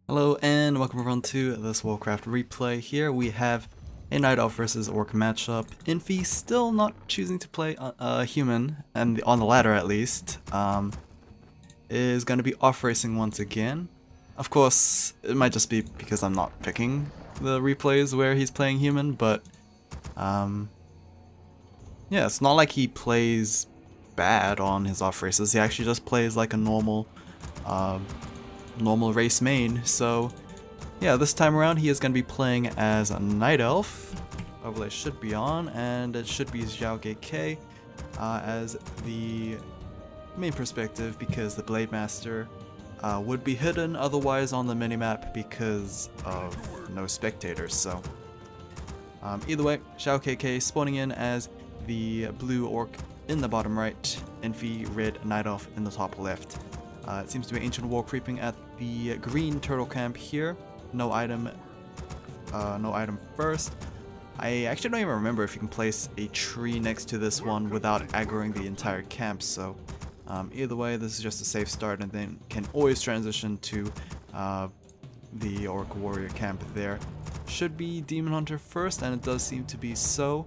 Hello and welcome everyone to this Warcraft replay. Here we have a Night Elf versus Orc matchup. Infi still not choosing to play human, and on the ladder at least, is going to be off racing once again. Of course, it might just be because I'm not picking the replays where he's playing human, but yeah, it's not like he plays bad on his off races. He actually just plays like a normal race main. So yeah, this time around he is going to be playing as a Night Elf. Overlay should be on, and it should be Xiaokk as the main perspective, because the Blade Master would be hidden otherwise on the minimap because of no spectators. So either way, Xiaokk spawning in as the blue orc in the bottom right, Infi red Night Elf in the top left. It seems to be Ancient War creeping at the green turtle camp here. No item first. I actually don't even remember if you can place a tree next to this one without aggroing the entire camp, so either way, this is just a safe start, and then can always transition to the Orc Warrior camp there. Should be Demon Hunter first, and it does seem to be so.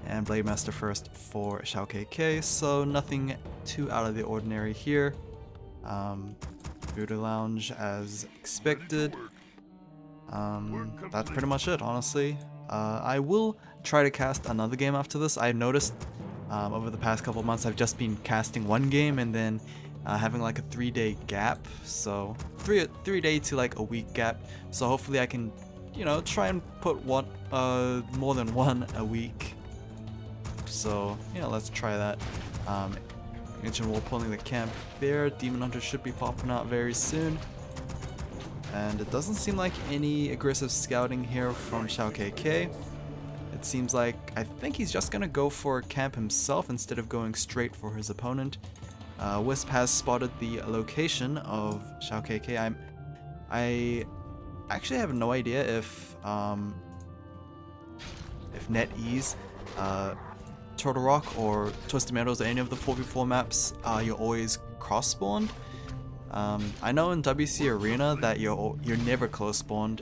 And Blade Master first for Xiaokk, so nothing too out of the ordinary here. Voodoo Lounge as expected. That's pretty much it, honestly. I will try to cast another game after this. I've noticed over the past couple of months I've just been casting one game and then having like a 3-day gap, so 3-day to like a week gap. So hopefully I can, you know, try and put one more than one a week. So yeah, let's try that. Ancient War pulling the camp there. Demon Hunter should be popping out very soon. And it doesn't seem like any aggressive scouting here from Xiaokk. It seems like, I think he's just gonna go for camp himself instead of going straight for his opponent. Wisp has spotted the location of Xiaokk. I actually have no idea if Netease, Turtle Rock, or Twisted Meadows, or any of the 4v4 maps, you're always cross-spawned. I know in WC Arena that you're never close spawned.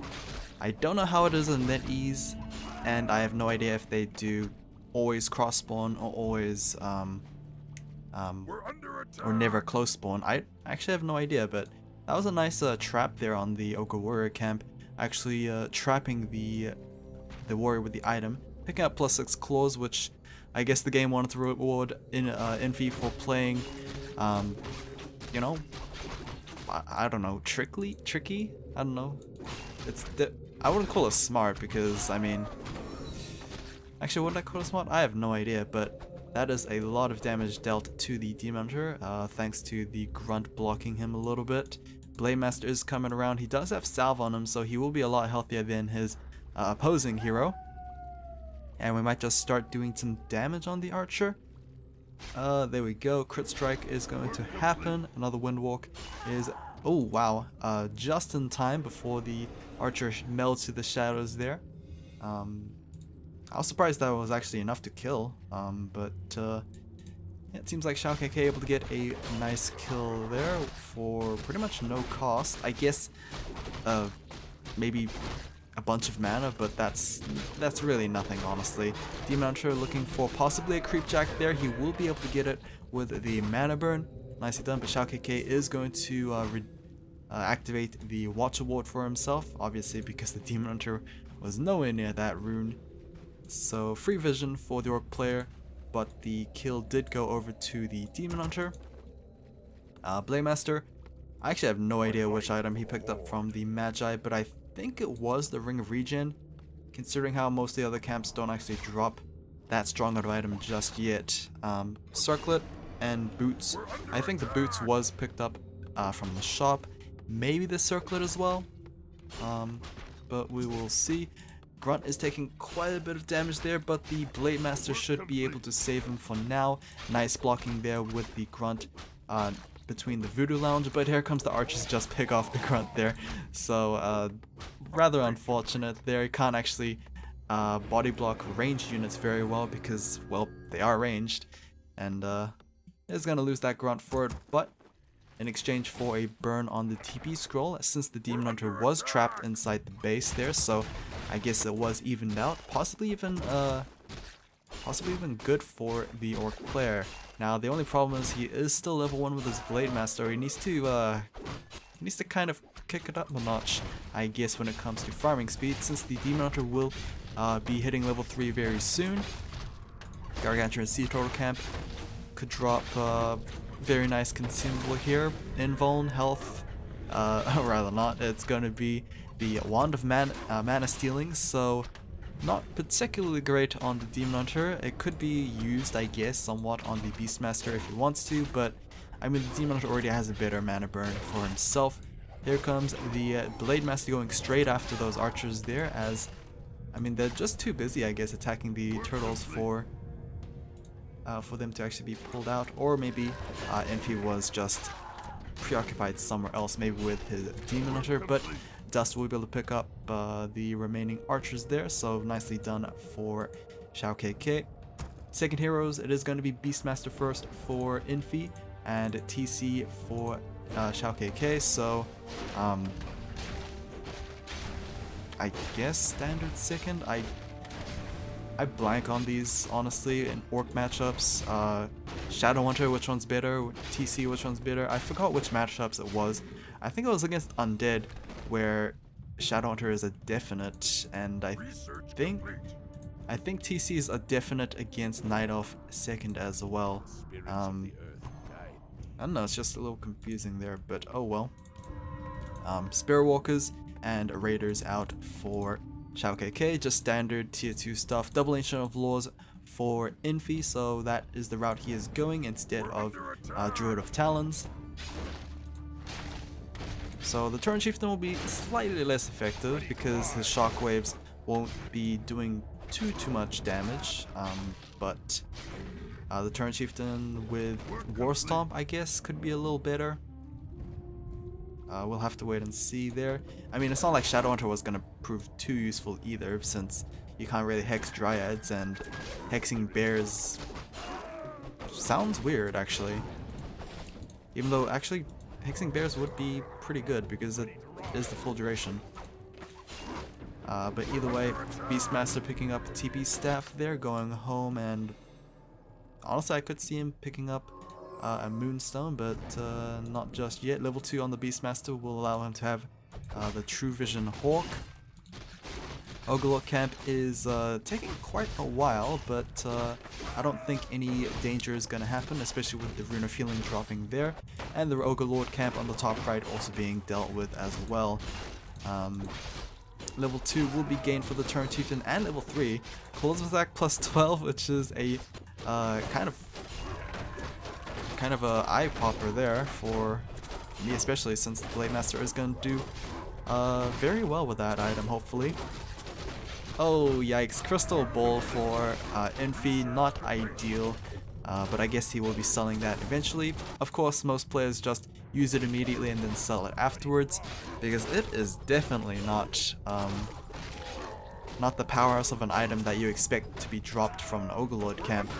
I don't know how it is in Netease, and I have no idea if they do always cross spawn or always or never close spawn. I actually have no idea, but that was a nice trap there on the Ogre Warrior camp, actually trapping the warrior with the item, picking up +6 claws, which I guess the game wanted to reward Infi for playing, you know, I don't know, tricky? I don't know. I wouldn't call it smart, because, I mean, actually, would I call it smart? I have no idea, but that is a lot of damage dealt to the Demon Hunter, thanks to the Grunt blocking him a little bit. Blade Master is coming around. He does have Salve on him, so he will be a lot healthier than his opposing hero. And we might just start doing some damage on the archer. There we go. Crit strike is going to happen. Another Windwalk is, oh wow, just in time before the archer melts to the shadows there. I was surprised that was actually enough to kill, but yeah, it seems like Xiaokk able to get a nice kill there for pretty much no cost. I guess maybe a bunch of mana, but that's really nothing, honestly. Demon Hunter looking for possibly a creep jack there. He will be able to get it with the mana burn. Nicely done, but Xiaokk is going to activate the Watcher Ward for himself, obviously because the Demon Hunter was nowhere near that rune. So free vision for the Orc player, but the kill did go over to the Demon Hunter. Blade Master, I actually have no idea which item he picked up from the Magi, but I think it was the Ring of Regen, considering how most of the other camps don't actually drop that strong of an item just yet. Circlet and Boots. I think the Boots was picked up from the shop. Maybe the Circlet as well, but we will see. Grunt is taking quite a bit of damage there, but the Blade Master should be able to save him for now. Nice blocking there with the Grunt between the Voodoo Lounge, but here comes the archers to just pick off the Grunt there. So rather unfortunate there. You can't actually body block ranged units very well because, well, they are ranged, and is going to lose that Grunt for it, but in exchange for a burn on the TP scroll, since the Demon Hunter was trapped inside the base there, so I guess it was evened out, possibly even good for the Orc player. Now the only problem is he is still level 1 with his Blade Master. He needs to kind of kick it up a notch, I guess, when it comes to farming speed, since the Demon Hunter will be hitting level 3 very soon. Gargantuan Sea Turtle Camp could drop very nice consumable here. Invuln, health, rather not. It's going to be the Wand of Mana Stealing, so not particularly great on the Demon Hunter. It could be used, I guess, somewhat on the Beastmaster if he wants to, but I mean, the Demon Hunter already has a better mana burn for himself. Here comes the Blade Master going straight after those archers there, as I mean, they're just too busy, I guess, attacking the turtles for them to actually be pulled out, or maybe Infi was just preoccupied somewhere else, maybe with his Demon Hunter, but Dust will be able to pick up the remaining archers there, so nicely done for Xiaokk. Second heroes, it is going to be Beastmaster first for Infi, and TC for Xiaokk, so I guess standard second. I blank on these, honestly, in Orc matchups. Shadow Hunter, which one's better? TC, which one's better? I forgot which matchups it was. I think it was against Undead, where Shadow Hunter is a definite, and I think TC is a definite against Night Elf second as well. I don't know, it's just a little confusing there, but oh well. Spirit Walkers and Raiders out for Xiaokk, just standard tier 2 stuff. Double Ancient of Laws for Infi, so that is the route he is going instead of Druid of Talons. So the Turn Chieftain will be slightly less effective because his shockwaves won't be doing too much damage, but the Turn Chieftain with War Stomp, I guess, could be a little better. We'll have to wait and see there. I mean, it's not like Shadow Hunter was going to prove too useful either, since you can't really hex Dryads, and hexing bears sounds weird, actually. Even though, actually, hexing bears would be pretty good because it is the full duration. But either way, Beastmaster picking up TP Staff there, going home, and honestly, I could see him picking up a Moonstone, but not just yet. Level 2 on the Beastmaster will allow him to have the True Vision Hawk. Ogolot Camp is taking quite a while, but I don't think any danger is going to happen, especially with the Rune of Healing dropping there, and the Ogolot Camp on the top right also being dealt with as well. Level 2 will be gained for the Turn Chieftain, and level 3, Close Attack plus 12, which is a kind of a eye popper there for me, especially since the Blade Master is going to do very well with that item, hopefully. Oh yikes, Crystal Ball for Infi, not ideal, but I guess he will be selling that eventually. Of course, most players just use it immediately and then sell it afterwards, because it is definitely not the powerhouse of an item that you expect to be dropped from an Ogolot camp.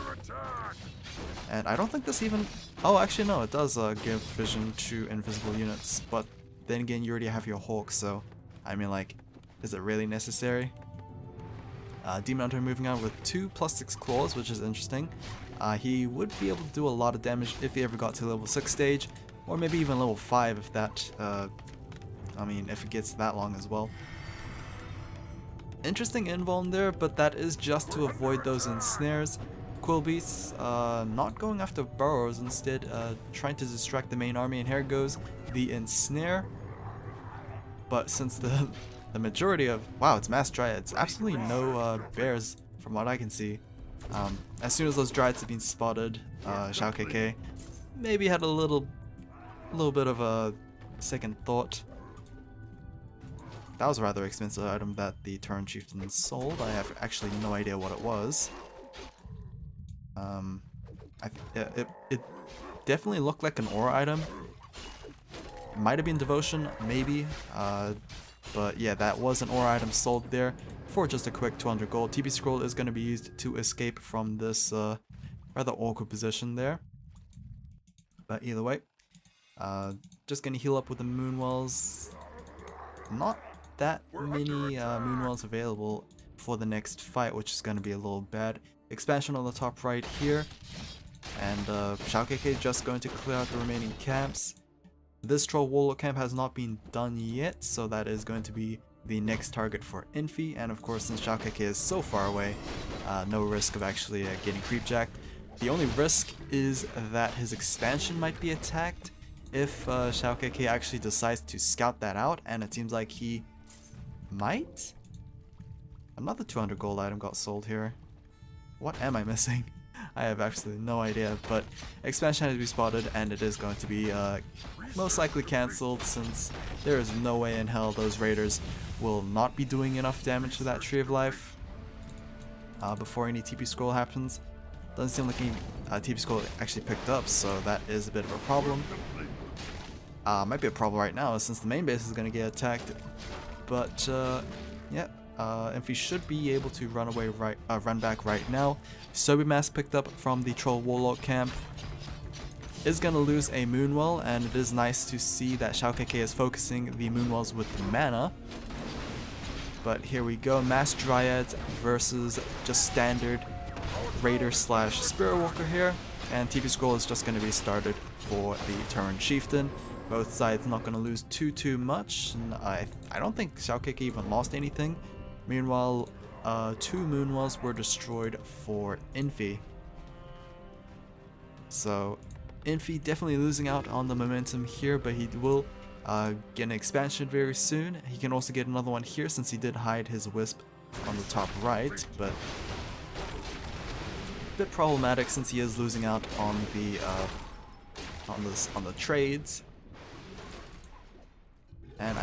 And I don't think this even... Oh, actually no, it does give vision to invisible units, but then again, you already have your Hawk, so I mean, like, is it really necessary? Demon Hunter moving on with 2 +6 claws, which is interesting. He would be able to do a lot of damage if he ever got to level 6 stage, or maybe even level 5 if that, I mean, if it gets that long as well. Interesting invuln there, but that is just to avoid those ensnares. Quill Beasts not going after burrows, instead trying to distract the main army, and here goes the ensnare. But since the majority of... Wow, it's mass Dryads. Absolutely no bears from what I can see. As soon as those Dryads have been spotted, Xiaokk maybe had a little bit of a second thought. That was a rather expensive item that the Turn Chieftain sold. I have actually no idea what it was. It definitely looked like an aura item. Might have been devotion, maybe. But yeah, that was an aura item sold there for just a quick 200 gold. TP scroll is going to be used to escape from this rather awkward position there. But either way, Just gonna heal up with the Moonwells. Not that many Moonwells available for the next fight, which is gonna be a little bad. Expansion on the top right here. And Xiaokk just going to clear out the remaining camps. This Troll Warlock camp has not been done yet, so that is going to be the next target for Infi. And of course, since Xiaokk is so far away, no risk of actually getting creepjacked. The only risk is that his expansion might be attacked if Xiaokk actually decides to scout that out, and it seems like he might? Another 200 gold item got sold here. What am I missing? I have absolutely no idea, but expansion has to be spotted, and it is going to be most likely cancelled, since there is no way in hell those raiders will not be doing enough damage to that Tree of Life before any TP scroll happens. Doesn't seem like any TP scroll actually picked up, so that is a bit of a problem. Might be a problem right now since the main base is going to get attacked, but yeah. Infi should be able to run back right now. Sobi Mask picked up from the Troll Warlock camp is gonna lose a Moonwell, and it is nice to see that Xiaokk is focusing the Moonwells with the mana. But here we go, Mass Dryads versus just standard Raider slash Spirit Walker here, and TP Scroll is just gonna be started for the Terran Chieftain. Both sides not gonna lose too much, and I don't think Xiaokk even lost anything. Meanwhile, 2 Moonwells were destroyed for Infi. So Infi definitely losing out on the momentum here, but he will get an expansion very soon. He can also get another one here since he did hide his Wisp on the top right, but a bit problematic since he is losing out on the trades. And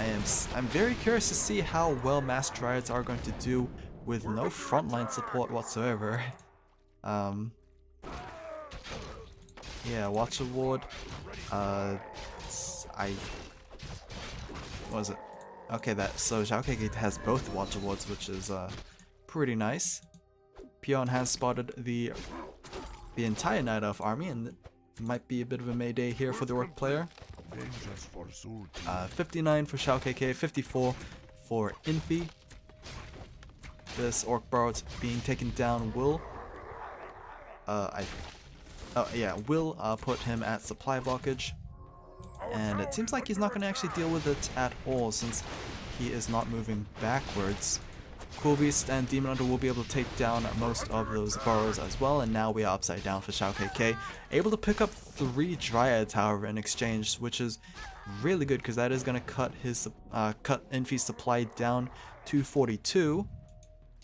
I'm very curious to see how well Mass Dryads are going to do with no frontline support whatsoever. Yeah, Watch Award. What was it? Okay, so Xiaokk has both Watch Awards, which is pretty nice. Pion has spotted the entire Night Elf army, and it might be a bit of a mayday here for the Orc player. 59 for Xiaokk, 54 for Infi. This Orc Barrow's being taken down will put him at supply blockage, and it seems like he's not going to actually deal with it at all since he is not moving backwards. Cool Beast and Demon Hunter will be able to take down most of those burrows as well, and now we are upside down for Xiaokk. Able to pick up 3 Dryads, however, in exchange, which is really good because that is going to cut Infi's supply down to 42,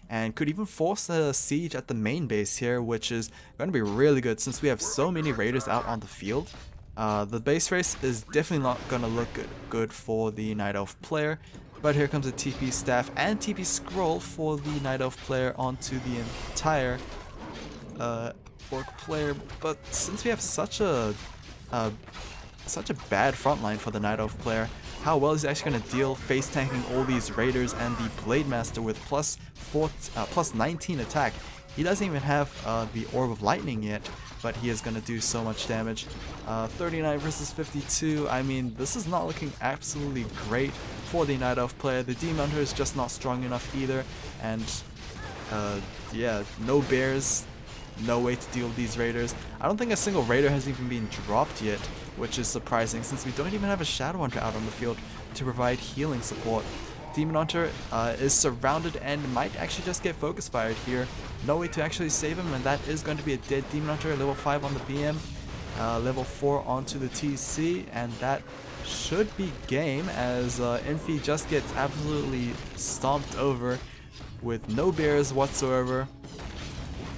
and could even force a siege at the main base here, which is going to be really good since we have so many raiders out on the field. The base race is definitely not going to look good for the Night Elf player. But here comes a TP staff and TP scroll for the Night Elf player onto the entire Orc player. But since we have such a bad frontline for the Night Elf player, how well is he actually going to deal face tanking all these raiders and the Blade Master with plus 19 attack? He doesn't even have the Orb of Lightning yet, but he is going to do so much damage. 39 versus 52, I mean, this is not looking absolutely great for the Night Elf player. The Demon Hunter is just not strong enough either, and yeah, no bears, no way to deal with these raiders. I don't think a single raider has even been dropped yet, which is surprising since we don't even have a Shadow Hunter out on the field to provide healing support. Demon Hunter is surrounded and might actually just get focus fired here. No way to actually save him, and that is going to be a dead Demon Hunter. Level 5 on the BM, level 4 onto the TC, and that should be game as Infi just gets absolutely stomped over with no bears whatsoever,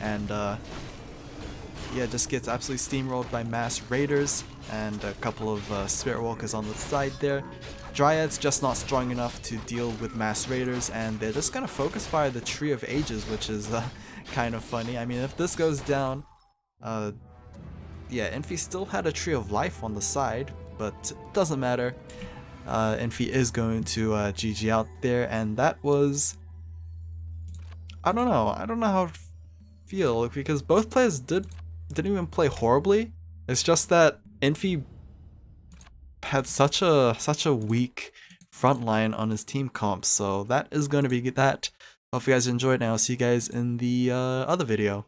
and yeah, just gets absolutely steamrolled by mass raiders and a couple of Spirit Walkers on the side there. Dryads just not strong enough to deal with mass raiders, and they're just gonna focus fire the Tree of Ages, which is kind of funny. I mean, if this goes down, yeah, Infi still had a Tree of Life on the side, but doesn't matter. Infi is going to GG out there, and that was, I don't know how to feel, because both players didn't even play horribly. It's just that Infi had such a weak front line on his team comp, so that is going to be that. Hope you guys enjoyed, and I'll see you guys in the other video.